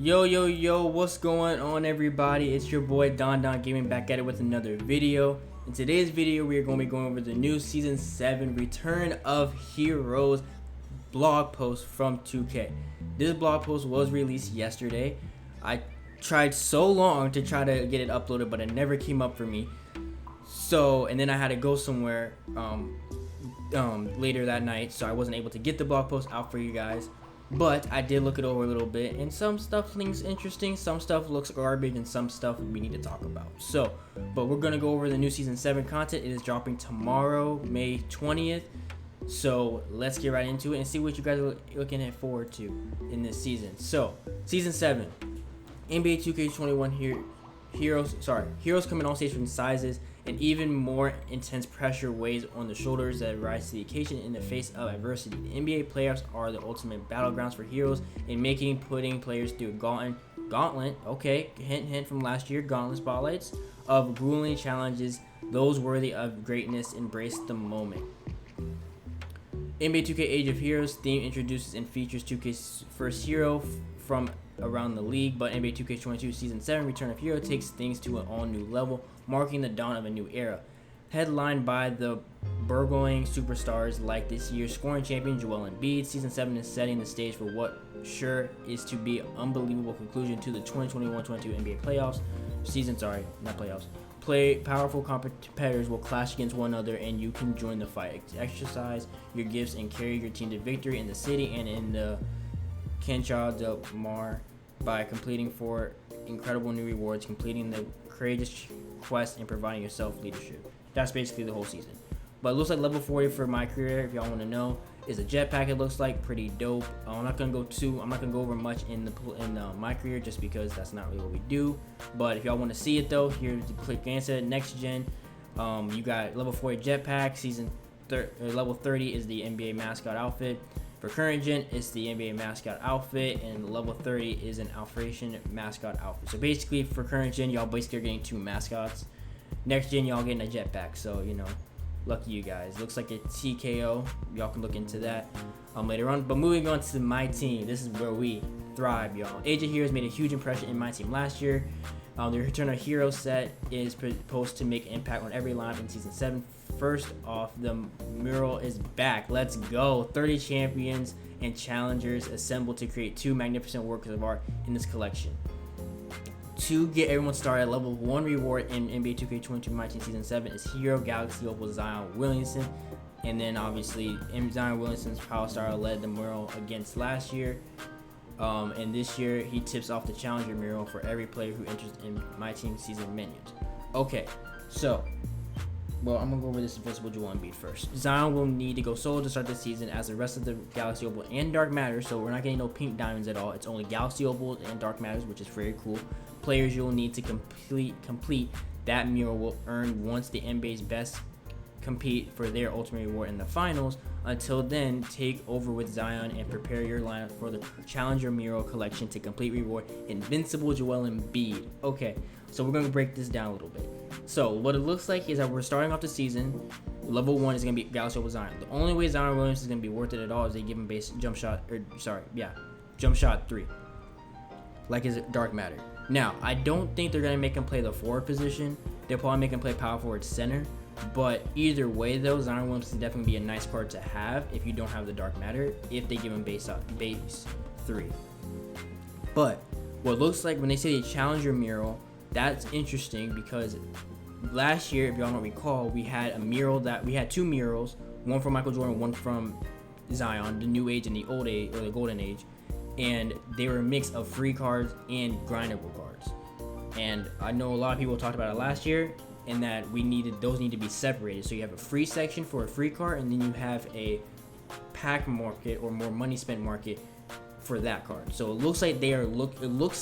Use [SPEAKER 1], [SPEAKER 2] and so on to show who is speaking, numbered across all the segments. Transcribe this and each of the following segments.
[SPEAKER 1] Yo, what's going on, everybody? It's your boy DonDon Gaming back at it with another video. In today's video, we are going to be going over the new Season 7 Return of Heroes blog post from 2K. This blog post was released yesterday. I tried so long to try to get it uploaded, but it never came up for me. And then I had to go somewhere later that night, so I wasn't able to get the blog post out for you guys. But I did look it over a little bit, and some stuff looks interesting, some stuff looks garbage, and some stuff we need to talk about. But we're gonna go over the new Season 7 content. It is dropping tomorrow, May 20th. So let's get right into it and see what you guys are looking forward to in this season. So, Season 7, NBA 2K21 Heroes coming on stage from sizes, and even more intense pressure weighs on the shoulders that rise to the occasion in the face of adversity. The NBA playoffs are the ultimate battlegrounds for heroes in putting players through a gauntlet, okay, hint from last year, gauntlet spotlights, of grueling challenges. Those worthy of greatness embrace the moment. NBA 2K Age of Heroes theme introduces and features 2K's first hero from around the league, but NBA 2K22 Season 7 Return of Hero takes things to an all-new level, marking the dawn of a new era. Headlined by the burgeoning superstars like this year's scoring champion Joel Embiid, Season 7 is setting the stage for what sure is to be an unbelievable conclusion to the 2021-22 NBA playoffs. Powerful competitors will clash against one another, and you can join the fight. Exercise your gifts and carry your team to victory in the city and in the Cancha del Mar by completing 4 incredible new rewards, completing the courageous quest, and providing yourself leadership. That's basically the whole season. But it looks like level 40 for my career, if y'all want to know, is a jetpack. It looks like pretty dope. I'm not gonna go over much in my career just because that's not really what we do. But if y'all want to see it though, here's the quick answer. Next gen, you got level 40 jetpack. Level 30 is the NBA mascot outfit. For current gen, it's the NBA mascot outfit, and level 30 is an Alfration mascot outfit. So basically, for current gen, y'all basically are getting 2 mascots. Next gen, y'all getting a jetpack. So lucky you guys. Looks like a TKO. Y'all can look into that later on. But moving on to my team, this is where we thrive, y'all. Age of Heroes made a huge impression in my team last year. The Return of Hero set is supposed to make an impact on every line in Season 7. First off, the mural is back. Let's go. 30 champions and challengers assembled to create 2 magnificent works of art in this collection. To get everyone started, level 1 reward in NBA 2K22 Myteam Season 7 is Hero Galaxy Opal Zion Williamson. And then obviously, Zion Williamson's Power Star led the mural against last year. And this year, he tips off the Challenger mural for every player who enters in my team season menus. Okay, I'm going to go over this Invincible Joel Embiid first. Zion will need to go solo to start the season, as the rest of the Galaxy Opal and Dark Matters, so we're not getting no pink diamonds at all. It's only Galaxy Opals and Dark Matters, which is very cool. Players you'll need to complete that mural will earn once the NBA's best compete for their ultimate reward in the finals. Until then, take over with Zion and prepare your lineup for the Challenger mural collection to complete reward Invincible Joel Embiid. Okay, so we're going to break this down a little bit. So what it looks like is that we're starting off the season. Level 1 is going to be Galaxy Opal Zion. The only way Zion Williams is going to be worth it at all is they give him base jump shot 3, like his Dark Matter. Now, I don't think they're going to make him play the forward position. They'll probably make him play power forward center. But either way, though, Zion Williams is definitely be a nice card to have if you don't have the Dark Matter, if they give him base 3. But what looks like when they say the Challenger mural, that's interesting because last year, if y'all don't recall, we had 2 murals, one from Michael Jordan, one from Zion, the New Age and the Old Age, or the Golden Age, and they were a mix of free cards and grindable cards. And I know a lot of people talked about it last year, and that those need to be separated. So you have a free section for a free card, and then you have a pack market or more money spent market for that card. So it looks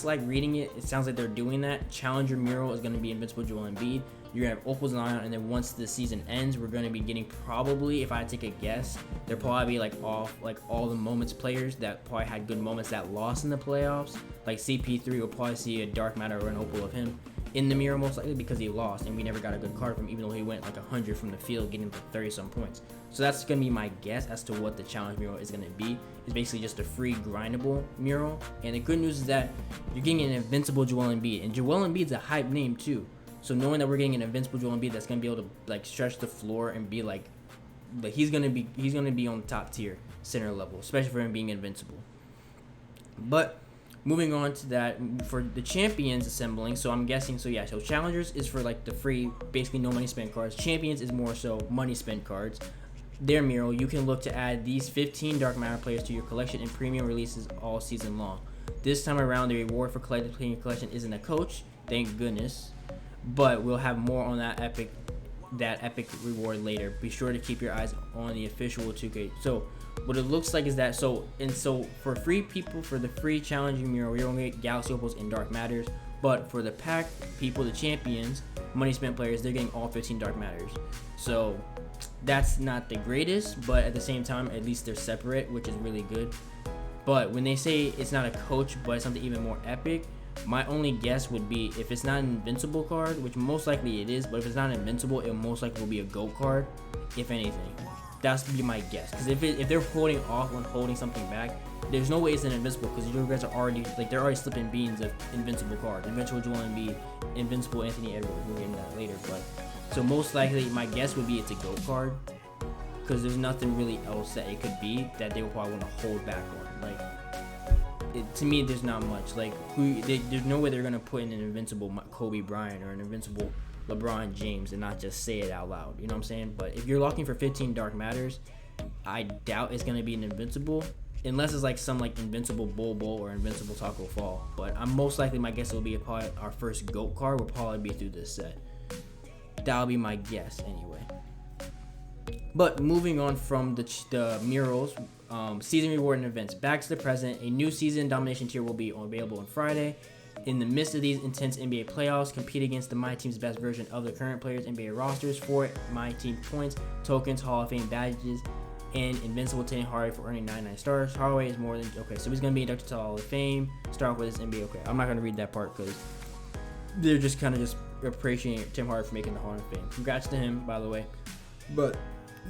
[SPEAKER 1] like reading it sounds like they're doing that. Challenger mural is going to be Invincible Joel Embiid. You're going to have Opal Zion, and then once the season ends, we're going to be getting, probably, if I take a guess, they'll probably be all the moments players that probably had good moments that lost in the playoffs. Like CP3 will probably see a Dark Matter or an Opal of him in the mirror, most likely because he lost, and we never got a good card from him, even though he went like 100 from the field, getting like 30 some points. So that's going to be my guess as to what the challenge mural is going to be. It's basically just a free grindable mural. And the good news is that you're getting an invincible Joel Embiid. And Joel Embiid's a hype name too. So knowing that we're getting an invincible Joel Embiid that's going to be able to like stretch the floor and be like he's going to be on the top tier center level, especially for him being invincible. But moving on to that, for the champions assembling, so I'm guessing, so challengers is for like the free, basically no money spent cards. Champions is more so money spent cards. Their mural, you can look to add these 15 Dark Matter players to your collection and premium releases all season long. This time around, the reward for collecting your collection isn't a coach, thank goodness, but we'll have more on that epic reward later. Be sure to keep your eyes on the official 2K. So what it looks like is that so for free people, for the free challenging mural, you're gonna get Galaxy Opals and Dark Matters. But for the pack people, the champions, money spent players, they're getting all 15 Dark Matters. So that's not the greatest, but at the same time, at least they're separate, which is really good. But when they say it's not a coach, but it's something even more epic, my only guess would be if it's not an invincible card, which most likely it is, but if it's not invincible, it most likely will be a GOAT card, if anything. That's be my guess. Because if they're holding off on holding something back, there's no way it's an invincible, because you guys are already they're already slipping beans of invincible cards. Invincible Joel Embiid, invincible Anthony Edwards. We'll get into that later. But so most likely my guess would be it's a GOAT card, because there's nothing really else that it could be that they will probably want to hold back on. Like to me, there's not much. Like there's no way they're gonna put in an invincible Kobe Bryant or an invincible LeBron James and not just say it out loud. You know what I'm saying? But if you're looking for 15 Dark Matters, I doubt it's gonna be an invincible, unless it's like some like invincible Bol or invincible Taco Fall. But I'm most likely, my guess will be probably our first GOAT card will probably be through this set. That'll be my guess anyway. But moving on from the murals, season reward and events. Back to the present, a new season domination tier will be available on Friday. In the midst of these intense NBA playoffs, compete against the My Team's best version of the current players' NBA rosters for My Team points, tokens, Hall of Fame badges, and invincible Tim Hardaway for earning 99 stars. Hardaway is more than so he's gonna be inducted to the Hall of Fame. Start off with his NBA. Okay, I'm not gonna read that part because they're just kind of just appreciating Tim Hardaway for making the Hall of Fame. Congrats to him, by the way. But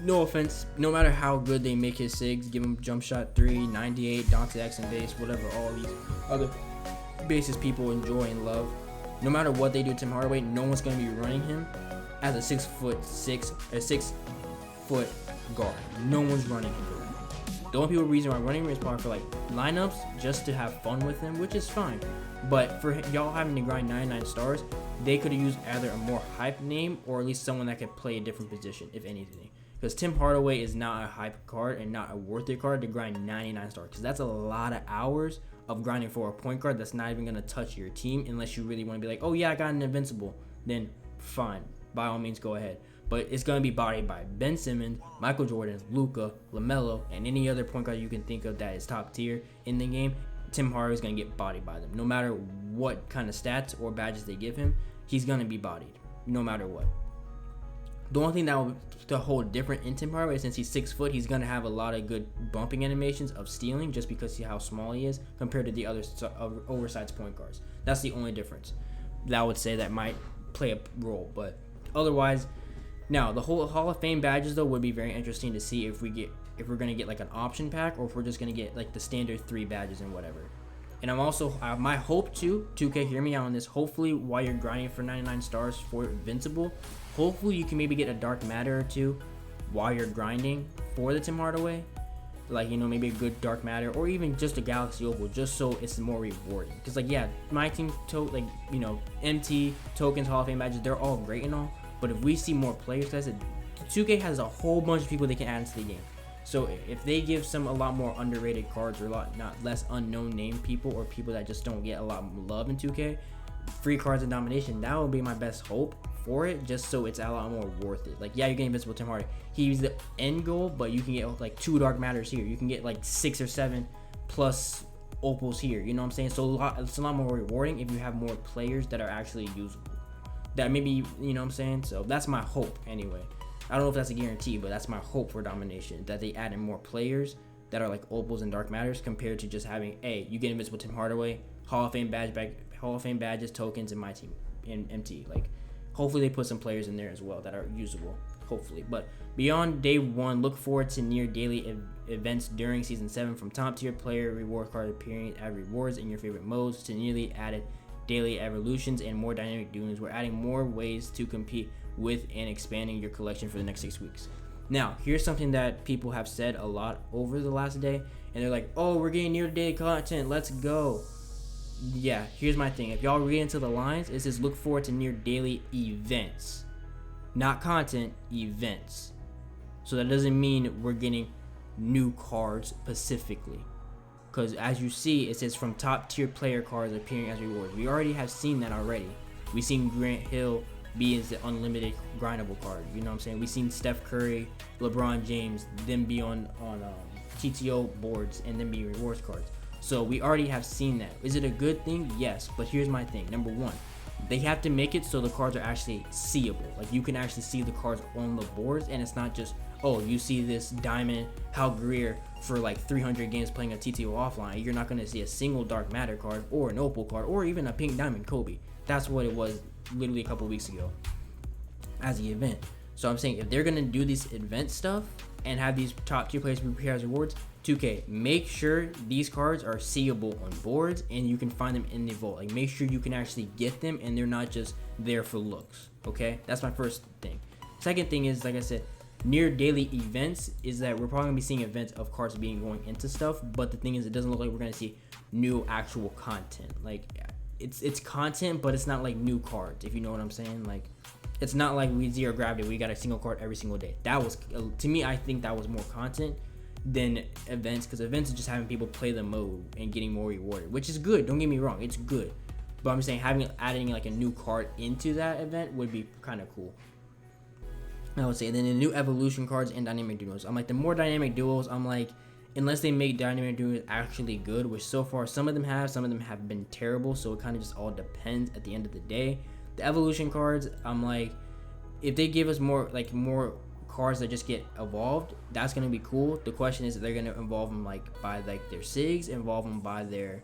[SPEAKER 1] no offense, no matter how good they make his SIGs, give him jump shot 3, 98, Dante X and base, whatever, all these other bases people enjoy and love. No matter what they do to Tim Hardaway, no one's going to be running him as a 6 foot guard. No one's running him for that. The only reason why I'm running him is probably for like lineups, just to have fun with him, which is fine. But for y'all having to grind 99 stars, they could have used either a more hype name or at least someone that could play a different position, if anything. Because Tim Hardaway is not a hype card and not a worth it card to grind 99 stars. Because that's a lot of hours of grinding for a point guard that's not even going to touch your team unless you really want to be like, oh yeah, I got an invincible. Then fine, by all means go ahead. But it's going to be bodied by Ben Simmons, Michael Jordan, Luka, LaMelo, and any other point guard you can think of that is top tier in the game. Tim Hardaway is going to get bodied by them. No matter what kind of stats or badges they give him, he's going to be bodied no matter what. The only thing that will to hold different in Tim Hardaway, since he's 6 foot, he's going to have a lot of good bumping animations of stealing just because of how small he is compared to the other oversized point guards. That's the only difference that I would say that might play a role. But otherwise, now the whole Hall of Fame badges though would be very interesting to see if we're going to get like an option pack or if we're just going to get like the standard 3 badges and whatever. And I'm also, my hope too, 2K, hear me out on this, hopefully while you're grinding for 99 stars for Invincible, hopefully you can maybe get a Dark Matter or 2 while you're grinding for the Tim Hardaway. Like, you know, maybe a good Dark Matter or even just a Galaxy Opal, just so it's more rewarding. Because, like, yeah, my team, like, you know, MT, tokens, Hall of Fame badges, they're all great and all. But if we see more players, because 2K has a whole bunch of people they can add into the game. So if they give a lot more underrated cards or less unknown name people or people that just don't get a lot of love in 2K, free cards and domination, that would be my best hope for it, just so it's a lot more worth it. Like, yeah, you're getting Invincible Tim Hardaway. He's the end goal, but you can get like 2 Dark Matters here. You can get like 6 or 7 plus Opals here. You know what I'm saying? So it's a lot more rewarding if you have more players that are actually usable. That maybe, you know what I'm saying? So that's my hope anyway. I don't know if that's a guarantee, but that's my hope for domination, that they add in more players that are like Opals and Dark Matters compared to just having, hey, you get Invincible Tim Hardaway, Hall of Fame badges, tokens, and My Team in MT. Like, hopefully they put some players in there as well that are usable. hopefully. But beyond day 1, look forward to near daily events during season 7, from top tier player reward card appearing as rewards in your favorite modes to nearly added daily evolutions and more dynamic duels. We're adding more ways to compete with and expanding your collection for the next 6 weeks. Now, here's something that people have said a lot over the last day, and they're like, oh, we're getting near daily content, let's go. Yeah, here's my thing. If y'all read into the lines, it says look forward to near daily events, not content, events. So that doesn't mean we're getting new cards specifically, because as you see, it says from top tier player cards appearing as rewards. We already have seen that already. We've seen Grant Hill be as the unlimited grindable card, you know what I'm saying? We've seen Steph Curry, LeBron James, them be on TTO boards and then be rewards cards. So we already have seen that. Is it a good thing? Yes, but here's my thing. Number 1, they have to make it so the cards are actually seeable. Like, you can actually see the cards on the boards, and it's not just, oh, you see this diamond Hal Greer for like 300 games playing a TTO offline. You're not going to see a single dark matter card or an opal card or even a pink diamond Kobe. That's what it was literally a couple weeks ago as the event. So I'm saying, if they're going to do this event stuff and have these top tier players prepare as rewards, 2K, make sure these cards are seeable on boards and you can find them in the vault. Like, make sure you can actually get them and they're not just there for looks. Okay, that's my first thing. Second thing is, like I said, near daily events is that we're probably gonna be seeing events of cards being going into stuff, but the thing is, it doesn't look like we're gonna see new actual content. Like, it's content, but it's not like new cards, if you know what I'm saying. Like, it's not like we zero gravity, we got a single card every single day. That was, to me, I think that was more content than events, because events is just having people play the mode and getting more rewarded, which is good, don't get me wrong, it's good, but I'm saying adding like a new card into that event would be kind of cool, I would say. And then the new evolution cards and dynamic duos, I'm like, the more dynamic duos, I'm like, unless they make dynamic duos actually good, which so far some of them have been terrible, so it kind of just all depends at the end of the day. The evolution cards, I'm like, if they give us more cards that just get evolved, that's gonna be cool. The question is, if they're gonna evolve them like by like their SIGs, evolve them by their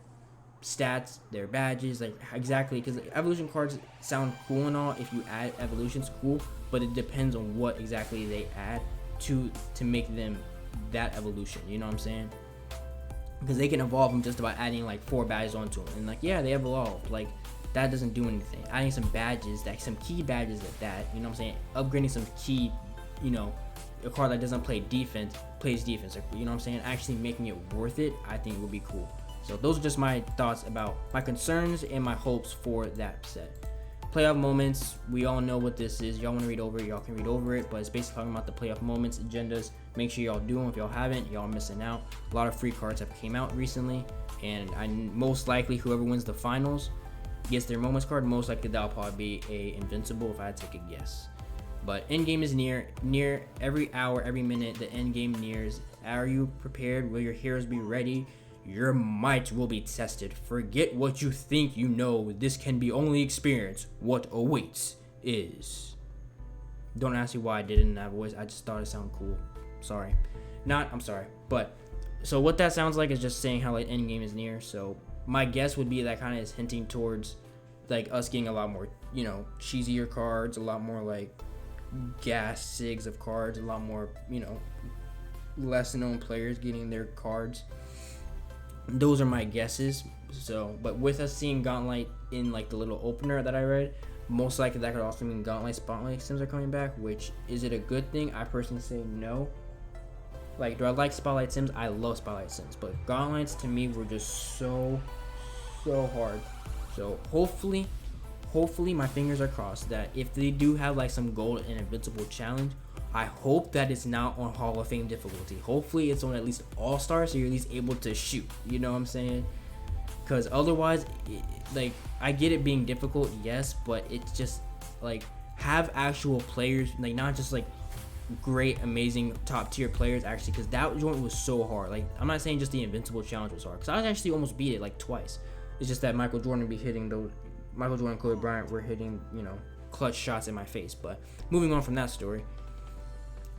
[SPEAKER 1] stats, their badges, like exactly, because evolution cards sound cool and all. If you add evolutions, cool, but it depends on what exactly they add to make them that evolution, you know what I'm saying? Because they can evolve them just by adding like 4 badges onto them, and like, yeah, they evolved, like that doesn't do anything. Adding some badges, that some key badges at that, you know what I'm saying? Upgrading some key, you know, a card that doesn't play defense plays defense, you know what I'm saying? Actually making it worth it, I think would be cool. So those are just my thoughts about my concerns and my hopes for that set. Playoff moments, we all know what this is. Y'all want to read over it, y'all can read over it, but it's basically talking about the playoff moments agendas. Make sure y'all do them. If y'all haven't, y'all missing out. A lot of free cards have came out recently, and most likely whoever wins the finals gets their moments card. Most likely that'll probably be a invincible if I had to take a guess. But end game is near every hour, every minute. The end game nears. Are you prepared? Will your heroes be ready? Your might will be tested. Forget what you think you know. This can be only experienced. What awaits is. Don't ask me why I did it in that voice. I just thought it sounded cool. Sorry. I'm sorry. But so what that sounds like is just saying how like end game is near. So my guess would be that kind of is hinting towards like us getting a lot more, you know, cheesier cards, a lot more like gas SIGs of cards, a lot more, you know, less known players getting their cards. Those are my guesses. So, but with us seeing Gauntlet in like the little opener that I read, most likely that could also mean Gauntlet Spotlight Sims are coming back, which is it a good thing? I personally say no. Like, do I like Spotlight Sims? I love Spotlight Sims, but Gauntlets to me were just so hard. So hopefully my fingers are crossed that if they do have like some gold and invincible challenge, I hope that it's not on Hall of Fame difficulty. Hopefully it's on at least All-Star, so you're at least able to shoot, you know what I'm saying? Because otherwise, like, I get it being difficult, yes, but it's just like, have actual players, like not just like great, amazing top tier players actually, because that joint was so hard. Like, I'm not saying just the invincible challenge was hard, because I actually almost beat it like twice. It's just that Michael Jordan and Kobe Bryant were hitting, you know, clutch shots in my face. But moving on from that story.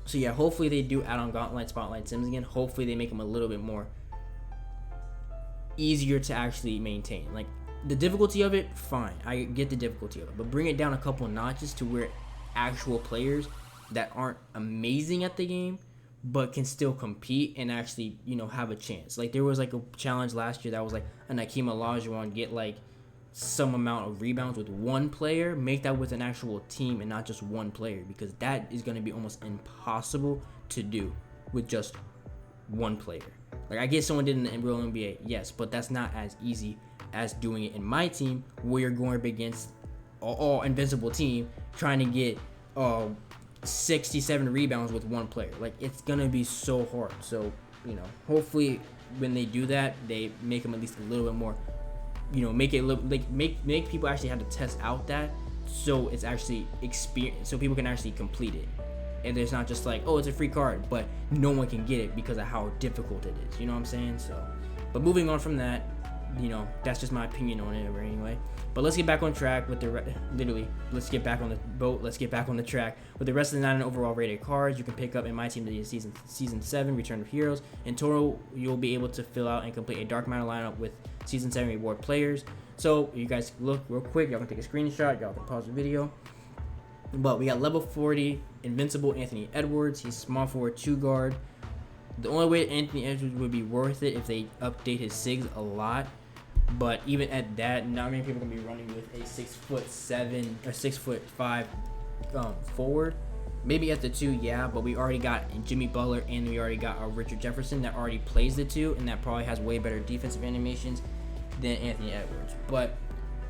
[SPEAKER 1] So yeah, hopefully they do add on Gauntlet Spotlight Sims again. Hopefully they make them a little bit more easier to actually maintain. Like, the difficulty of it, fine, I get the difficulty of it, but bring it down a couple notches to where actual players that aren't amazing at the game, but can still compete and actually, have a chance. Like there was like a challenge last year that was like an Akeem Olajuwon get like some amount of rebounds with one player, make that with an actual team and not just one player, because that is going to be almost impossible to do with just one player. Like I get someone did in the real NBA, yes, but that's not as easy as doing it in my team, where you're going up against all invincible team trying to get 67 rebounds with one player. Like it's gonna be so hard. So hopefully when they do that, they make them at least a little bit more, make it look like make people actually have to test out that, so it's actually experience, so people can actually complete it, and there's not just like, oh, it's a free card, but no one can get it because of how difficult it is. You know what I'm saying? So, but moving on from that, that's just my opinion on it anyway. But let's get back on track with let's get back on the boat. Let's get back on the track with the rest of the 9 overall rated cards you can pick up in my team the season 7 Return of Heroes. In total, you'll be able to fill out and complete a Dark Matter lineup with season 7 reward players. So you guys look real quick. Y'all can take a screenshot. Y'all can pause the video. But we got level 40 Invincible Anthony Edwards. He's small forward 2 guard. The only way Anthony Edwards would be worth it if they update his SIGs a lot. But even at that, not many people are gonna be running with a 6'7" or 6'5" forward. Maybe at the 2, yeah, but we already got Jimmy Butler and we already got Richard Jefferson that already plays the 2, and that probably has way better defensive animations than Anthony Edwards. But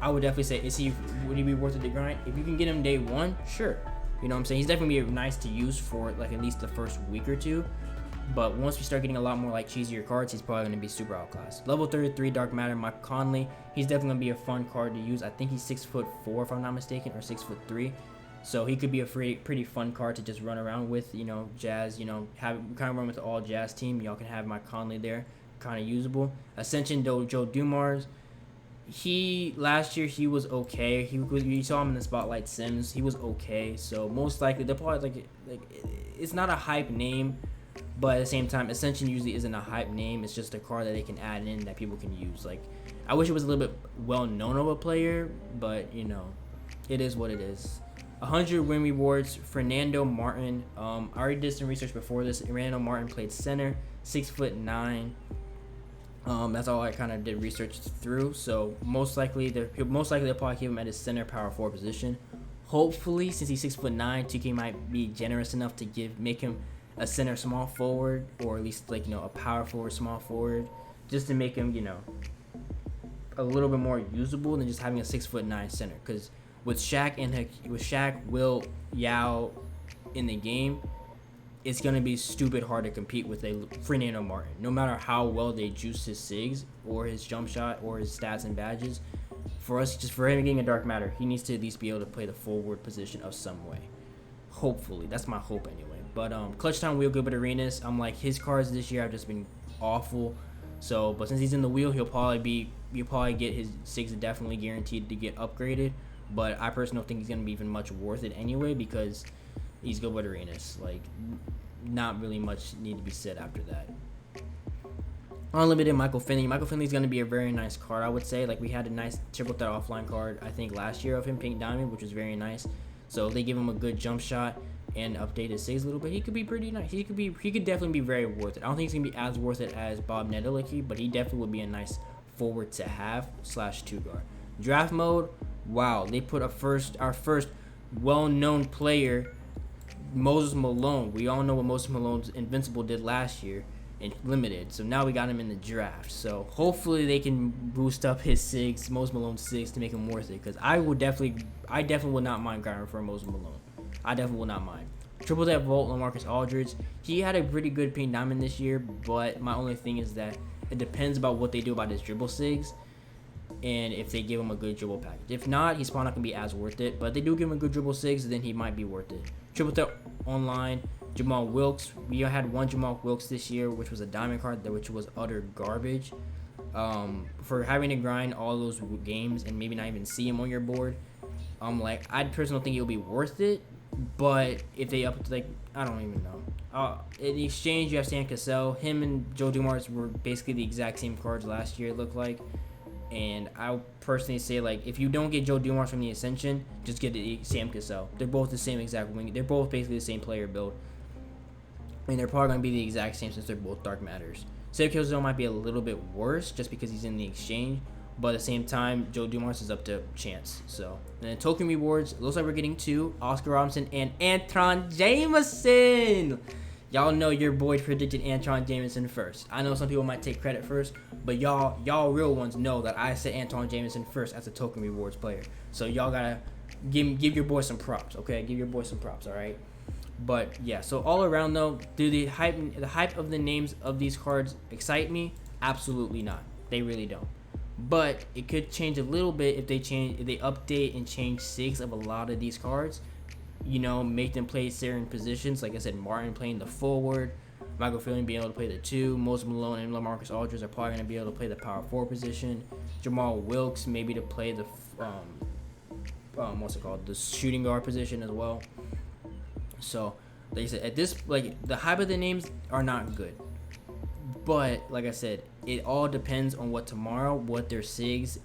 [SPEAKER 1] I would definitely say, would he be worth it to grind? If you can get him day 1, sure. You know what I'm saying? He's definitely gonna be nice to use for like at least the first week or 2. But once we start getting a lot more like cheesier cards, he's probably going to be super outclassed. Level 33 Dark Matter, Mike Conley. He's definitely going to be a fun card to use. I think he's 6'4" if I'm not mistaken, or 6'3". So he could be a pretty fun card to just run around with. Jazz. Have kind of run with the all Jazz team. Y'all can have Mike Conley there, kind of usable. Ascension Joe Dumars. Last year he was okay. You saw him in the Spotlight Sims. He was okay. So most likely they'll probably like it's not a hype name. But at the same time, Ascension usually isn't a hype name. It's just a card that they can add in that people can use. Like, I wish it was a little bit well-known of a player, but, it is what it is. 100 win rewards, Fernando Martin. I already did some research before this. Fernando Martin played center, 6'9". That's all I kind of did research through. So, most likely they'll probably keep him at his center power forward position. Hopefully, since he's 6'9", 2K might be generous enough to make him a center small forward, or at least a power forward small forward, just to make him a little bit more usable than just having a 6'9" center. Because with Shaq, Will, Yao in the game, it's gonna be stupid hard to compete with a Fernando Martin. No matter how well they juice his SIGs or his jump shot or his stats and badges, for him getting a Dark Matter, he needs to at least be able to play the forward position of some way. Hopefully, that's my hope anyway. But Clutch Time Wheel Gilbert Arenas, I'm like, his cards this year have just been awful. So, but since he's in the wheel, you'll probably get his SIGs definitely guaranteed to get upgraded. But I personally don't think he's gonna be even much worth it anyway, because he's Gilbert Arenas. Like, not really much need to be said after that. Unlimited Michael Finley. Michael Finley's gonna be a very nice card, I would say. Like, we had a nice triple threat offline card I think last year of him, Pink Diamond, which was very nice. So they give him a good jump shot and update his SIGs a little bit. He could be pretty nice. He could definitely be very worth it. I don't think he's gonna be as worth it as Bob Nedelicki, but he definitely would be a nice forward to have /2 guard. Draft mode, wow, they put our first well-known player, Moses Malone. We all know what Moses Malone's Invincible did last year in limited, so now we got him in the draft. So hopefully they can boost up his SIGs, Moses Malone's SIGs, to make him worth it, because I definitely would not mind grinding for Moses Malone. I definitely will not mind. Triple That Vault, LaMarcus Aldridge. He had a pretty good Pink Diamond this year, but my only thing is that it depends about what they do about his dribble SIGs and if they give him a good dribble package. If not, he's probably not going to be as worth it, but if they do give him a good dribble SIGs, then he might be worth it. Triple Threat Online, Jamal Wilkes. We had one Jamal Wilkes this year, which was a diamond card, which was utter garbage. For having to grind all those games and maybe not even see him on your board, I personally think it'll be worth it. But if they up to I don't even know. In exchange, you have Stan Cassell. Him and Joe Dumars were basically the exact same cards last year, it looked like. And I personally say, like, if you don't get Joe Dumars from the Ascension, just get the Sam Cassell. They're both the same exact wing. They're both basically the same player build. And they're probably going to be the exact same since they're both Dark Matters. Sam Cassell might be a little bit worse just because he's in the exchange. But at the same time, Joe Dumars is up to chance. So, and then token rewards, looks like we're getting 2, Oscar Robinson and Anton Jameson. Y'all know your boy predicted Anton Jameson first. I know some people might take credit first, but y'all real ones know that I said Anton Jameson first as a token rewards player. So y'all gotta give your boy some props, okay? Give your boy some props, all right? But yeah, so all around though, do the hype of the names of these cards excite me? Absolutely not. They really don't. But it could change a little bit if they update and change SIGs of a lot of these cards. You know, make them play certain positions. Like I said, Martin playing the forward, Michael Fielding being able to play the 2, Moses Malone and LaMarcus Aldridge are probably going to be able to play the power 4 position. Jamal Wilkes maybe to play the the shooting guard position as well. So, like I said, at this, like, the hype of the names are not good. But like I said, it all depends on what their SIGs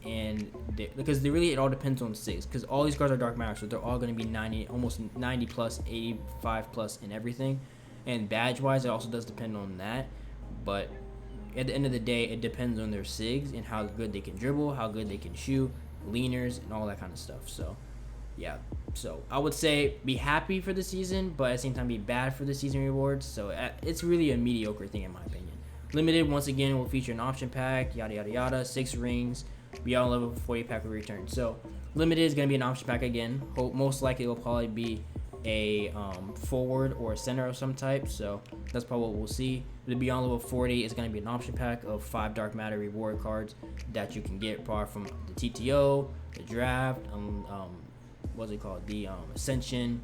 [SPEAKER 1] because it all depends on SIGs, because all these cards are Dark Matter, so they're all going to be 90, almost 90 plus, 85 plus in everything. And badge wise, it also does depend on that. But at the end of the day, it depends on their SIGs and how good they can dribble, how good they can shoot, leaners, and all that kind of stuff. So yeah, so I would say be happy for the season, but at the same time be bad for the season rewards. So it's really a mediocre thing in my opinion. Limited, once again, will feature an option pack, yada yada yada, 6 rings, beyond level 40 pack will return. So limited is going to be an option pack again. Most likely it will probably be a forward or a center of some type. So that's probably what we'll see. The beyond level 40 is going to be an option pack of 5 Dark Matter reward cards that you can get probably from the TTO, the draft, what's it called, the Ascension.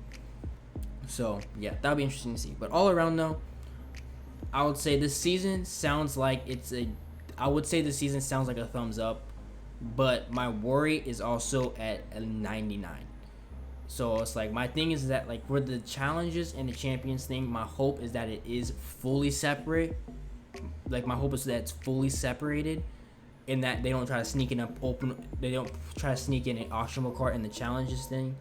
[SPEAKER 1] So yeah, that'll be interesting to see. But all around though, I would say this season sounds like a thumbs up, but my worry is also at a 99. So it's like, my thing is that, like, for the challenges and the champions thing, my hope is that it is fully separate. Like, my hope is that it's fully separated, and that they don't try to sneak in an auctionable card in the challenges thing,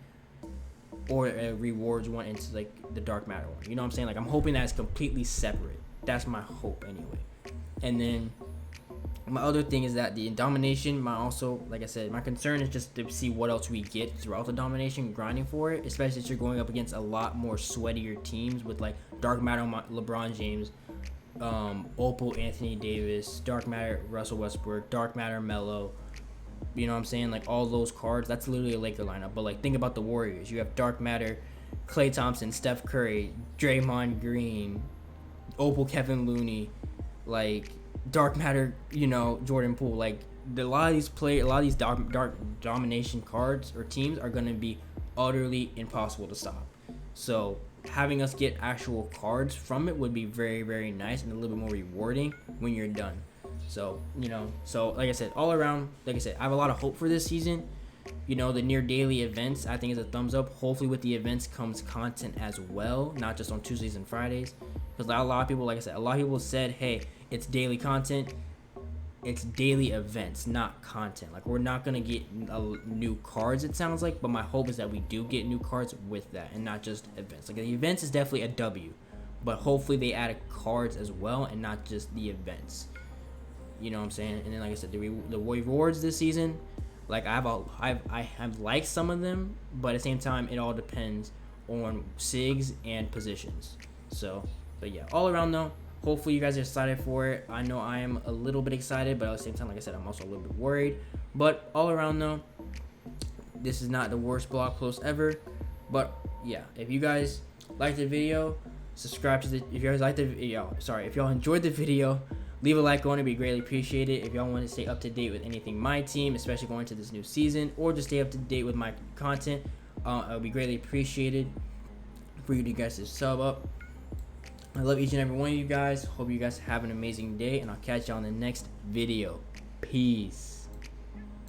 [SPEAKER 1] or a rewards one into, like, the Dark Matter one. You know what I'm saying? Like, I'm hoping that it's completely separate. That's my hope anyway. And then my other thing is that the domination, like I said, my concern is just to see what else we get throughout the domination, grinding for it, especially if you're going up against a lot more sweatier teams with, like, Dark Matter LeBron James, Opal Anthony Davis, Dark Matter Russell Westbrook, Dark Matter Melo. You know what I'm saying? Like, all those cards, that's literally a Laker lineup. But, like, think about the Warriors. You have Dark Matter, Klay Thompson, Steph Curry, Draymond Green, Opal Kevin Looney, like, Dark Matter, Jordan Poole. Like, a lot of these dark domination cards or teams are going to be utterly impossible to stop. So having us get actual cards from it would be very, very nice and a little bit more rewarding when you're done. So, like I said, all around, like I said, I have a lot of hope for this season. The near daily events, I think, is a thumbs up. Hopefully with the events comes content as well, not just on Tuesdays and Fridays. Because a lot of people, like I said, said, hey, it's daily content. It's daily events, not content. Like, we're not going to get new cards, it sounds like. But my hope is that we do get new cards with that and not just events. Like, the events is definitely a W. But hopefully they added cards as well and not just the events. You know what I'm saying? And then, like I said, the rewards this season, like, I have liked some of them. But at the same time, it all depends on SIGs and positions. So, but yeah, all around though, hopefully you guys are excited for it. I know I am a little bit excited, but at the same time, like I said, I'm also a little bit worried. But all around though, this is not the worst blog post ever. But yeah, if you guys like the video, subscribe to if you guys like the video, if y'all enjoyed the video, leave a like on it, be greatly appreciated. If y'all want to stay up to date with anything my team, especially going into this new season, or just stay up to date with my content, it would be greatly appreciated for you guys to sub up. I love each and every one of you guys. Hope you guys have an amazing day, and I'll catch you on the next video. Peace.